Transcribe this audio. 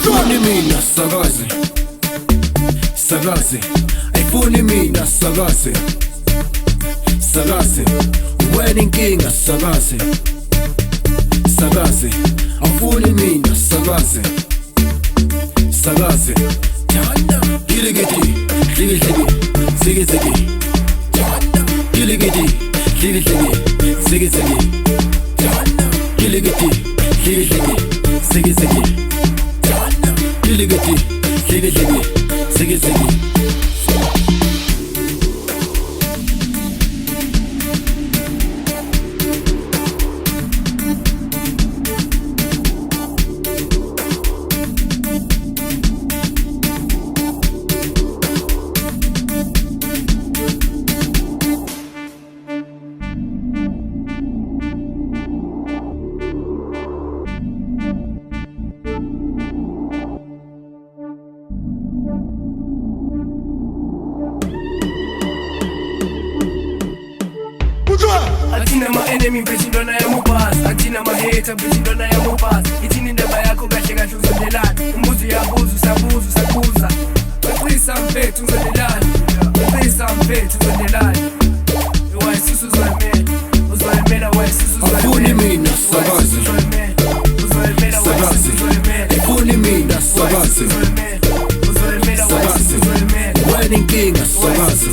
ayifuni mina sakaze, sakaze, ayifuni mina sakaze, sakaze, wena inkinga sakaze, sakaze, awufuni mina sakaze, sakaze, giligidi, giligidi, zigizigi, giligidi, giligidi, zigizigi, giligidi, giligidi, zigizigi, giligidi, giligidi, zigizigi. Atina ma enemy mpechindo na ya mubaz, atina ma hater mpechindo na ya mubaz. Itini ndaba yako kahle kahle uzondelani, umbuzi ya buzu sabuzu sakuza. Weqisa mfethu uzondelani, weqisa mfethu uzondelani. Wayisusu uzwalemela wayisusu awufuni mina sakaze, sakaze, ayifuni mina sakaze, sakaze, wena inkinga sakaze,